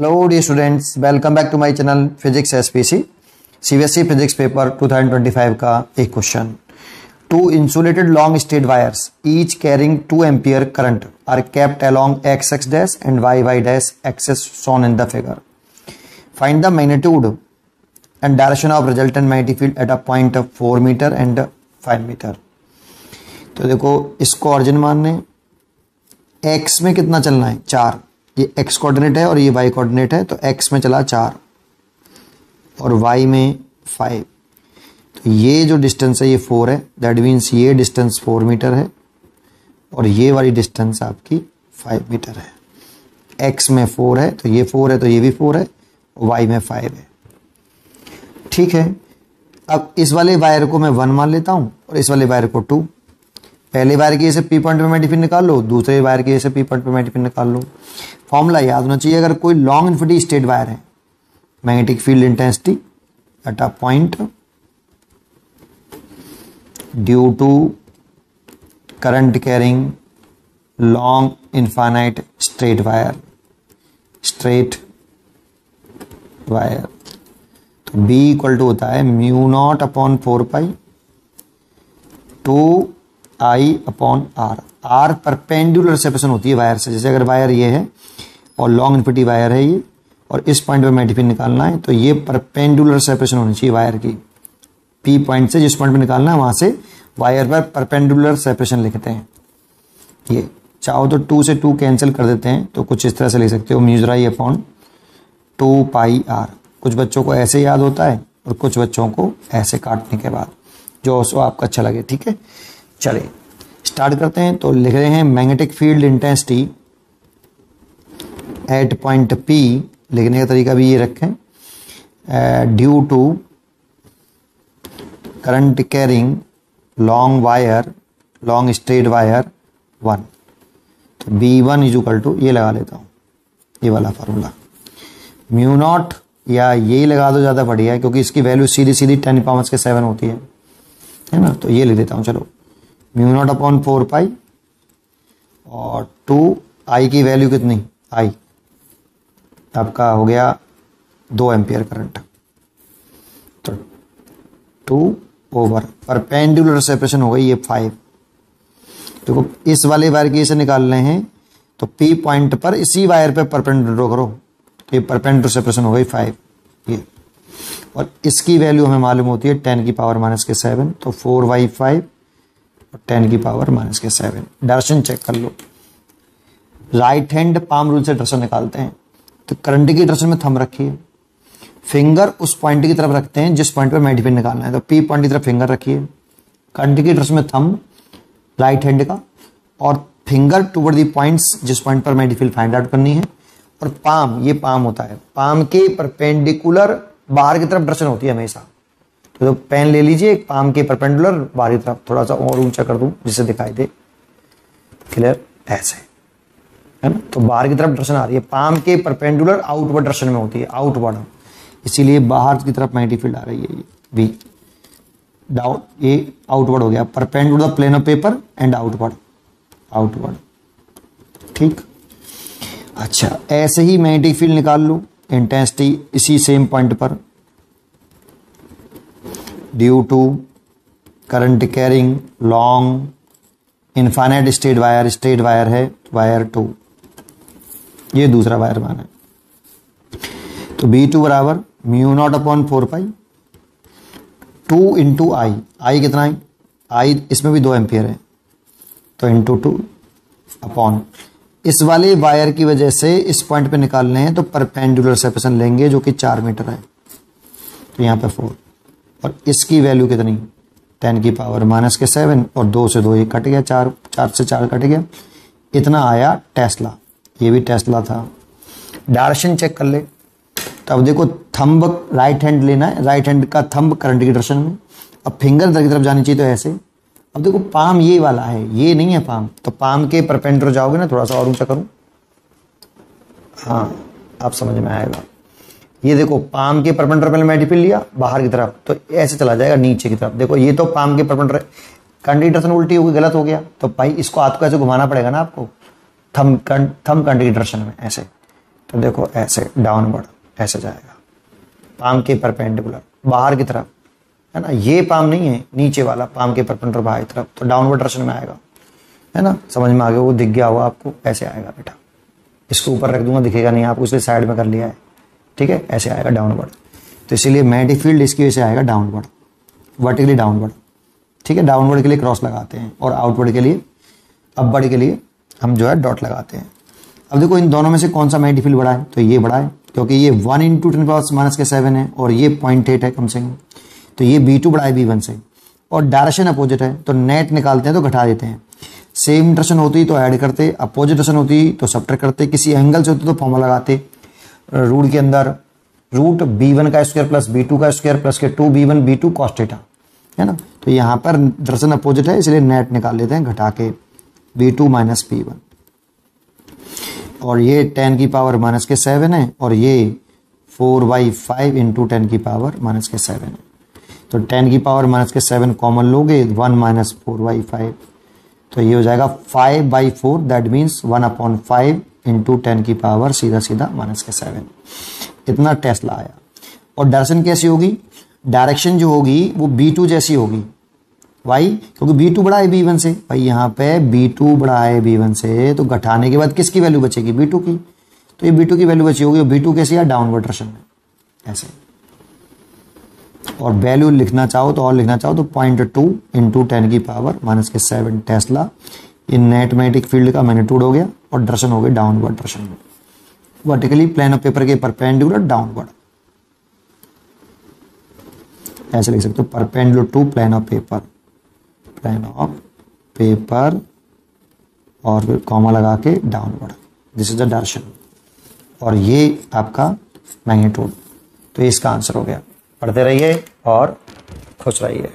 Hello dear students, welcome back to my channel Physics SPC CBSE Physics Paper 2025 का एक question. Two insulated long straight wires each carrying 2 ampere current are kept along x dash and y dash axis shown in the figure. Find the magnitude and direction of resultant magnetic field at a point of 4 meter and 5 meter। तो देखो इसको origin मानने x में कितना चलना है 4, ये x coordinate है और ये y कोऑर्डिनेट है, तो x में चला 4 और y में 5, तो ये जो डिस्टेंस है ये 4 है, दैट मीन्स ये डिस्टेंस 4 मीटर है और ये वाली डिस्टेंस आपकी 5 मीटर है। x में 4 है तो ये 4 है, तो ये भी 4 है, y में 5 है। ठीक है, अब इस वाले वायर को मैं 1 मान लेता हूँ और इस वाले वायर को 2। पहले वायर की जैसे P पॉइंट पे मैग्नेटिक फील्ड निकाल लो, दूसरे वायर की जैसे P पॉइंट पे मैग्नेटिक फील्ड निकाल लो। फॉर्मूला याद होना चाहिए, अगर कोई लॉन्ग इन्फिनिटी स्ट्रेट वायर है, magnetic field intensity at a point due to current carrying long infinite straight wire, तो B इक्वल टू होता है mu naught upon 4 pi 2 I upon R perpendicular separation होती है वायर से। जैसे अगर wire ये है और लॉन्ग इन्फिनिटी वायर है ये, और इस पॉइंट पे मैग्नेटिक फील्ड निकालना है, तो ये परपेंडिकुलर सेपरेशन होनी चाहिए वायर की। P पॉइंट से जिस पॉइंट पे निकालना है वहां से वायर पर परपेंडिकुलर सेपरेशन लिखते हैं। ये चाहो तो 2 से 2 कैंसिल कर देते हैं, तो कुछ इस तरह से लिख सकते हो mu I upon 2 pi R। कुछ बच्चों को ऐसे याद होता है और कुछ बच्चों को ऐसे काटने के बाद, जो आपको अच्छा लगे। ठीक है, चलिए स्टार्ट करते हैं। तो लिख रहे हैं magnetic field intensity at point P, लिखने का तरीका भी ये रखें, due to current carrying long straight wire 1। तो B1 इज इक्वल टू, ये लगा लेता हूँ ये वाला फार्मूला, म्यू नॉट, या यही लगा दो ज़्यादा बढ़िया है क्योंकि इसकी वैल्यू सीधी 10⁻⁷ होती है ना। तो ये लिख देता हूँ, चलो म्यू नॉट अपॉन 4 पाई और 2 I की वैल्यू कितनी I, आपका हो गया 2 एम्पियर करंट, तो 2 ओवर परपेंडिकुलर सेपरेशन हो गई ये 5। देखो इस वाले वायर की इसे निकाल रहे हैं, तो P पॉइंट पर इसी वायर पे परपेंडिकुलर ड्रॉ करो, तो ये परपेंडिकुलर सेपरेशन हो गई 5 ये, और इसकी वैल्यू हमें मालूम होती है 10⁻⁷, तो 4y5 और 10⁻⁷। डायरेक्शन चेक कर लो, राइट हैंड पाम रूल से डायरेक्शन निकालते हैं। तो करंट की डायरेक्शन में थंब रखिए, फिंगर उस पॉइंट की तरफ रखते हैं जिस पॉइंट पर मैग्नेटिक फील्ड निकालना है, तो P पॉइंट की तरफ फिंगर रखिए, करंट की डायरेक्शन में थंब राइट हैंड का, और फिंगर टुवर्ड दी पॉइंट्स जिस पॉइंट पर मैग्नेटिक फील्ड फाइंड आउट करनी है, और पाम, ये पाम होता है, पाम के परपेंडिकुलर बाहर की तरफ डायरेक्शन होती है हमेशा। तो पेन ले लीजिए, पाम के परपेंडिकुलर बाहर की तरफ, थोड़ा सा और ऊंचा कर दूं जिससे दिखाई दे क्लियर, ऐसे है ना। तो बाहर की तरफ डायरेक्शन आ रही है, पाम के परपेंडिकुलर आउटवर्ड डायरेक्शन में होती है, आउटवर्ड, इसीलिए बाहर की तरफ मैग्नेटिक फील्ड आ रही है। ये V डाउन, ये आउटवर्ड हो गया, perpendicular the plane of paper and outward. ठीक, अच्छा ऐसे ही मैग्नेटिक फील्ड निकाल लो, इंटेंसिटी इसी सेम पॉइंट पर due to current carrying long infinite straight wire है वायर 2, ये दूसरा वायर माना है। तो B2 बराबर mu naught upon 4 pi 2 into I कितना है, I इसमें भी 2 एम्पियर है, तो इंटू 2 अपॉन, इस वाले वायर की वजह से इस पॉइंट पे निकालने हैं तो परपेंडिकुलर सेपरेशन लेंगे जो कि 4 मीटर है, तो यहाँ पे 4, और इसकी वैल्यू कितनी 10⁻⁷, और 2 से 2 ये कट गया, 4 से 4 कट गया, इतना आया टेस्ला, ये भी टेस्ला था। डायरेक्शन चेक कर ले, तो अब देखो थंब राइट हैंड लेना है, राइट हैंड का थंब करंट की डायरेक्शन में, अब फिंगर इधर की तरफ जानी चाहिए, तो ऐसे। अब देखो पाम ये वाला है, ये नहीं है पाम, तो पाम के परपेंडिकुलर जाओगे ना, थोड़ा सा और ऊंचा करूं, हाँ आप समझ में आएगा। ये देखो पाम के परपेंडिकुलर मैग्नेटिक फील्ड लिया बाहर की तरफ, तो ऐसे चला जाएगा नीचे की तरफ। देखो ये तो पाम के परपेंडिकुलर, कंडीशन उल्टी होगी, गलत हो गया, तो भाई इसको हाथ को ऐसे घुमाना पड़ेगा ना आपको, थंब कंड की डायरेक्शन में ऐसे, तो देखो ऐसे डाउनवर्ड ऐसे जाएगा, पाम के परपेंडिकुलर बाहर की तरफ, है ना। ये पाम नहीं है, नीचे वाला पाम के परपेंडिकुलर बाहर की तरफ, तो डाउनवर्ड डायरेक्शन में आएगा, है ना। समझ में आ गया, वो दिख गया होगा आपको, ऐसे आएगा बेटा। इसको ऊपर रख दूंगा, दिखेगा नहीं आपको, इसलिए साइड में कर लिया है, ठीक है। ऐसे आएगा डाउनवर्ड, तो इसीलिए मैग्नेटिक फील्ड इसकी वजह से आएगा डाउनवर्ड, वर्टिकली डाउनवर्ड, ठीक है। डाउनवर्ड के लिए क्रॉस लगाते हैं और आउटवर्ड के लिए, अपवर्ड के लिए हम जो है डॉट लगाते हैं। अब देखो इन दोनों में से कौन सा मैग्नेटिक फील्ड बड़ा है, तो ये बड़ा है, क्योंकि ये 1 × 10⁻⁷ है और ये 0.8 है कम से कम, तो ये B2 बड़ा है B1 से, और डायरेक्शन अपोजिट है, तो नेट निकालते हैं तो घटा देते हैं। सेम डायरेक्शन होती तो ऐड करते, अपोजिट डायरेक्शन होती तो सब्ट्रैक्ट करते, किसी एंगल से होती तो फॉर्मूला लगाते, रूट के अंदर रूट B1 का स्क्वायर प्लस B2 का स्क्वायर प्लस के 2B1 B2 cos थीटा, है ना। तो यहाँ पर डायरेक्शन अपोजिट है, इसलिए नेट निकाल लेते हैं घटा के, B2 - P1, और ये 10⁻⁻⁷ है, और ये 4/5 × 10⁻⁻⁷ है। तो 10⁻⁻⁷ कॉमन लोगे, 1 - 4/5, तो ये हो जाएगा 5/4, दैट मीन्स 1/5 × 10⁻⁻⁷ सीधा -7। इतना टेस्ला आया। और डायरेक्शन कैसी होगी, डायरेक्शन जो होगी वो B2 जैसी होगी, वाई, क्योंकि B2 बड़ा है B1 से, भाई यहाँ पे B2 बड़ा है B1 से, तो घटाने के बाद किसकी वैल्यू बचेगी, B2 की, तो ये B2 की वैल्यू बची होगी, और B2 कैसी है, डाउनवर्ड डायरेक्शन में ऐसे। और वैल्यू लिखना चाहो तो, और लिखना चाहो तो 0.2 × 10⁻⁻⁷ टेस्ला, इन नेट मैग्नेटिक फील्ड का मैग्नीट्यूड हो गया, और डायरेक्शन हो गई डाउनवर्ड डायरेक्शन में, वर्टिकली प्लेन ऑफ पेपर के परपेंडिकुलर डाउनवर्ड, ऐसे लिख सकते हो, perpendicular to plane of paper, और फिर कॉमा लगा के downward, this is the direction, और ये आपका मैग्नीट्यूड। तो इसका आंसर हो गया। पढ़ते रहिए और खुश रहिए।